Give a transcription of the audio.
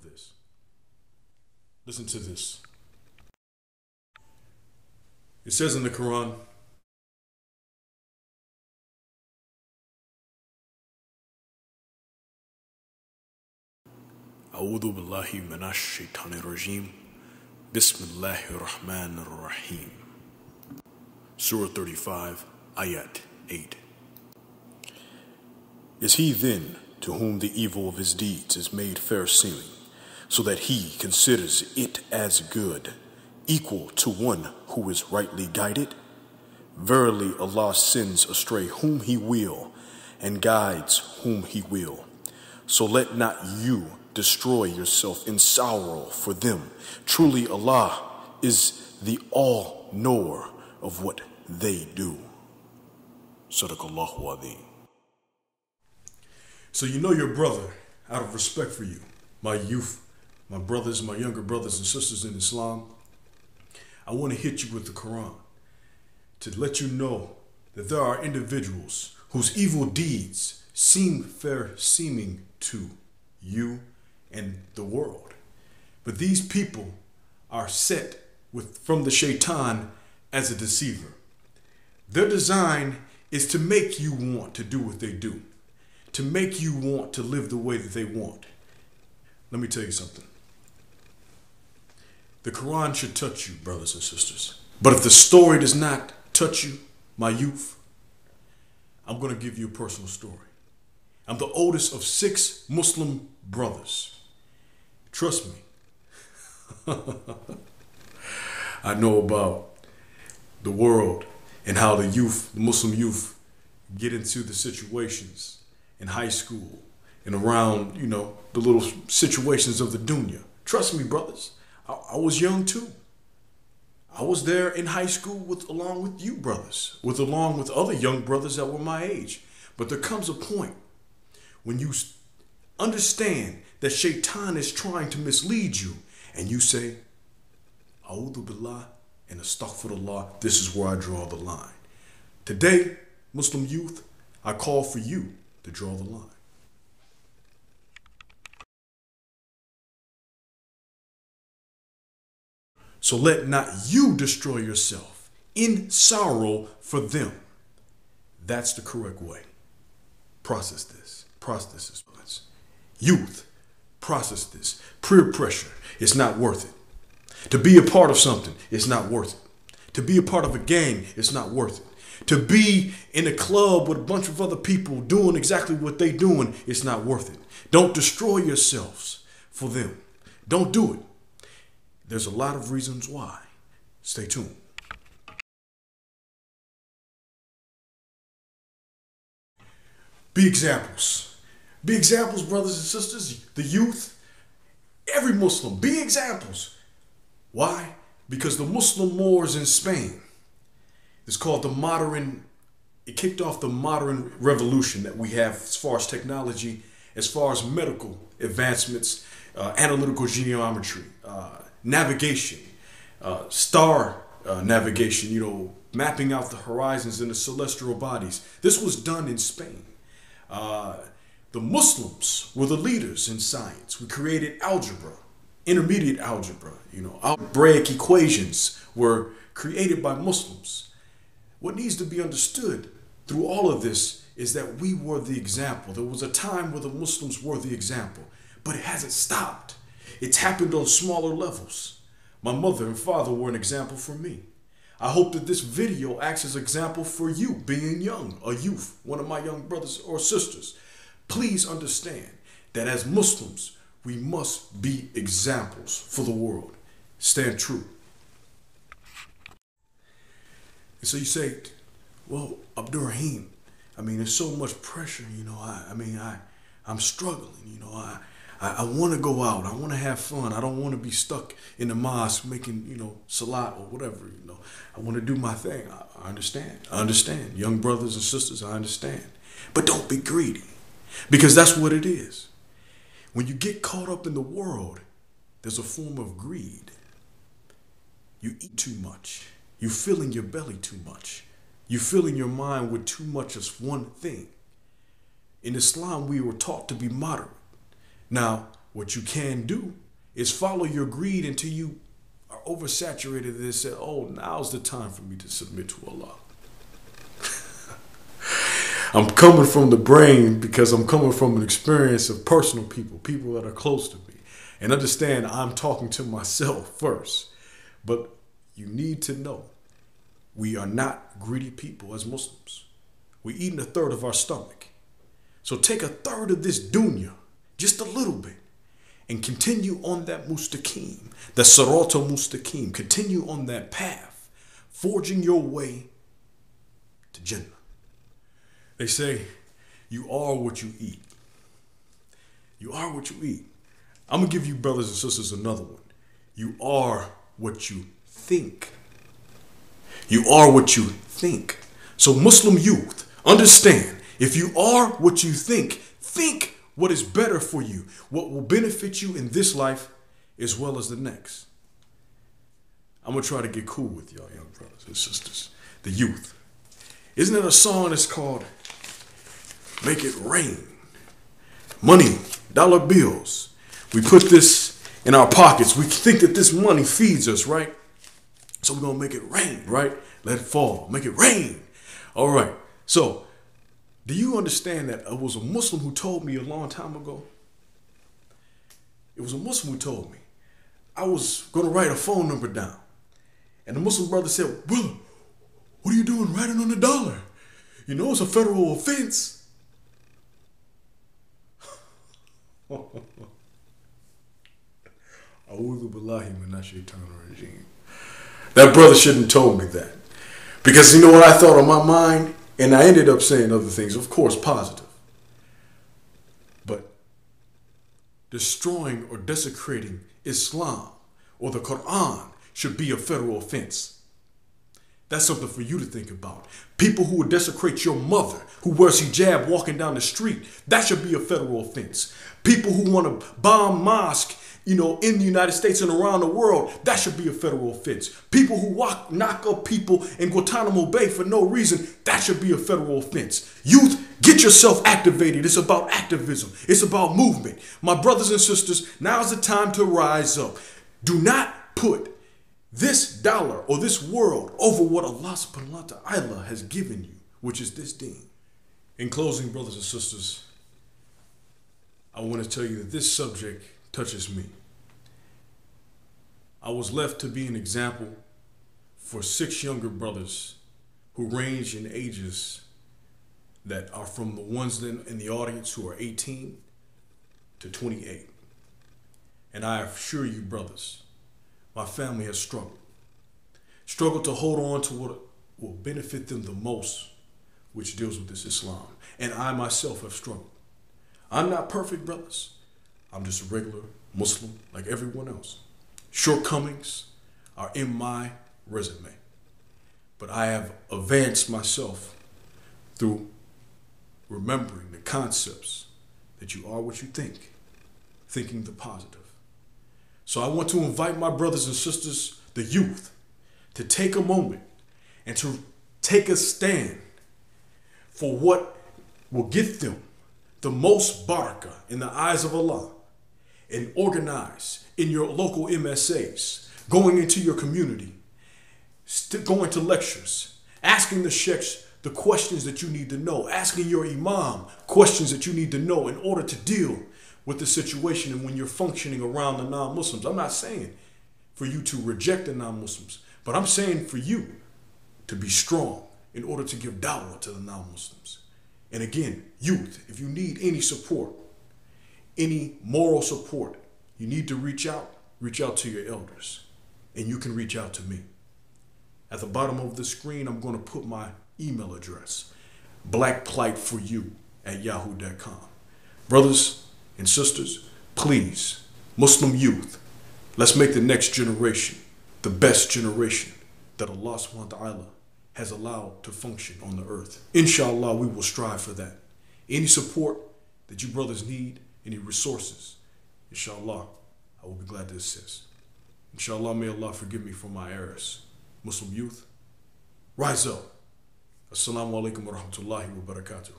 of this. Listen to this. It says in the Quran, A'udhu billahi minash shaitanir rajim. Bismillahir Rahmanir Rahim. Surah 35, Ayat 8. Is he then to whom the evil of his deeds is made fair seeming, so that he considers it as good, equal to one who is rightly guided? Verily Allah sends astray whom he will, and guides whom he will. So let not you destroy yourself in sorrow for them. Truly Allah is the all-knower of what they do. Sadaqallahu Adhim. So you know your brother, out of respect for you, my youth, my brothers, my younger brothers and sisters in Islam, I want to hit you with the Quran to let you know that there are individuals whose evil deeds seem fair seeming to you and the world. But these people are set from the shaitan as a deceiver. Their design is to make you want to do what they do, to make you want to live the way that they want. Let me tell you something. The Quran should touch you, brothers and sisters. But if the story does not touch you, my youth, I'm going to give you a personal story. I'm the oldest of 6 Muslim brothers. Trust me. I know about the world and how the youth, the Muslim youth, get into the situations in high school and around, the little situations of the dunya. Trust me, brothers. I was young too. I was there in high school along with you brothers, along with other young brothers that were my age. But there comes a point when you understand that shaitan is trying to mislead you and you say, A'udhu billah and astaghfirullah, this is where I draw the line. Today, Muslim youth, I call for you to draw the line. So let not you destroy yourself in sorrow for them. That's the correct way. Process this. Process this. Youth, process this. Peer pressure, it's not worth it. To be a part of something, it's not worth it. To be a part of a gang, it's not worth it. To be in a club with a bunch of other people doing exactly what they're doing, it's not worth it. Don't destroy yourselves for them. Don't do it. There's a lot of reasons why. Stay tuned. Be examples. Be examples, brothers and sisters, the youth, every Muslim. Be examples. Why? Because the Muslim wars in Spain, it's called it kicked off the modern revolution that we have as far as technology, as far as medical advancements, analytical geometry, navigation, star navigation, mapping out the horizons in the celestial bodies. This was done in Spain. The Muslims were the leaders in science. We created algebra, intermediate algebra, algebraic equations were created by Muslims. What needs to be understood through all of this is that we were the example. There was a time where the Muslims were the example, but it hasn't stopped. It's happened on smaller levels. My mother and father were an example for me. I hope that this video acts as an example for you being young, a youth, one of my young brothers or sisters. Please understand that as Muslims, we must be examples for the world. Stand true. And so you say, well, Abdurrahim, there's so much pressure, I'm struggling, I want to go out. I want to have fun. I don't want to be stuck in the mosque making, salat or whatever, I want to do my thing. I understand. I understand. Young brothers and sisters, I understand. But don't be greedy, because that's what it is. When you get caught up in the world, there's a form of greed. You eat too much. You fill in your belly too much. You fill in your mind with too much of one thing. In Islam, we were taught to be moderate. Now, what you can do is follow your greed until you are oversaturated and they say, oh, now's the time for me to submit to Allah. I'm coming from the brain because I'm coming from an experience of personal people that are close to me. And understand I'm talking to myself first. But you need to know we are not greedy people as Muslims. We're eating a third of our stomach. So take a third of this dunya, just a little bit, and continue on that mustaqim, that sirata mustaqim. Continue on that path, forging your way to Jannah. They say, you are what you eat. You are what you eat. I'm going to give you, brothers and sisters, another one. You are what you think. You are what you think. So Muslim youth, understand, if you are what you think what is better for you, what will benefit you in this life as well as the next. I'm going to try to get cool with y'all, young brothers and sisters, the youth. Isn't it a song that's called Make It Rain? Money, dollar bills. We put this in our pockets. We think that this money feeds us, right? So we're going to make it rain, right? Let it fall. Make it rain. All right. So do you understand that it was a Muslim who told me a long time ago? It was a Muslim who told me. I was going to write a phone number down. And the Muslim brother said, brother, what are you doing writing on the dollar? You know it's a federal offense. That brother shouldn't have told me that. Because you know what I thought on my mind? And I ended up saying other things, of course, positive. But destroying or desecrating Islam or the Quran should be a federal offense. That's something for you to think about. People who would desecrate your mother, who wears hijab walking down the street, that should be a federal offense. People who want to bomb mosque, in the United States and around the world, that should be a federal offense. People who knock up people in Guantanamo Bay for no reason, that should be a federal offense. Youth, get yourself activated. It's about activism. It's about movement. My brothers and sisters, now's the time to rise up. Do not put this dollar or this world over what Allah subhanahu wa ta'ala has given you, which is this deen. In closing, brothers and sisters, I want to tell you that this subject touches me. I was left to be an example for 6 younger brothers who range in ages that are from the ones in the audience who are 18 to 28. And I assure you, brothers, my family has struggled to hold on to what will benefit them the most, which deals with this Islam. And I myself have struggled. I'm not perfect, brothers. I'm just a regular Muslim like everyone else. Shortcomings are in my resume. But I have advanced myself through remembering the concepts that you are what you think, thinking the positive. So I want to invite my brothers and sisters, the youth, to take a moment and to take a stand for what will get them the most barakah in the eyes of Allah, and organize in your local MSAs, going into your community, going to lectures, asking the sheikhs the questions that you need to know, asking your imam questions that you need to know in order to deal with the situation and when you're functioning around the non-Muslims. I'm not saying for you to reject the non-Muslims, but I'm saying for you to be strong in order to give dawah to the non-Muslims. And again, youth, if you need any support, any moral support, you need to reach out to your elders, and you can reach out to me. At the bottom of the screen, I'm going to put my email address, blackplightforyou@yahoo.com. Brothers and sisters, please, Muslim youth, let's make the next generation the best generation that Allah subhanahu wa ta'ala has allowed to function on the earth. Inshallah, we will strive for that. Any support that you brothers need, any resources, inshallah, I will be glad to assist. Inshallah, may Allah forgive me for my errors. Muslim youth, rise up. Assalamu alaikum wa rahmatullahi wa barakatuh.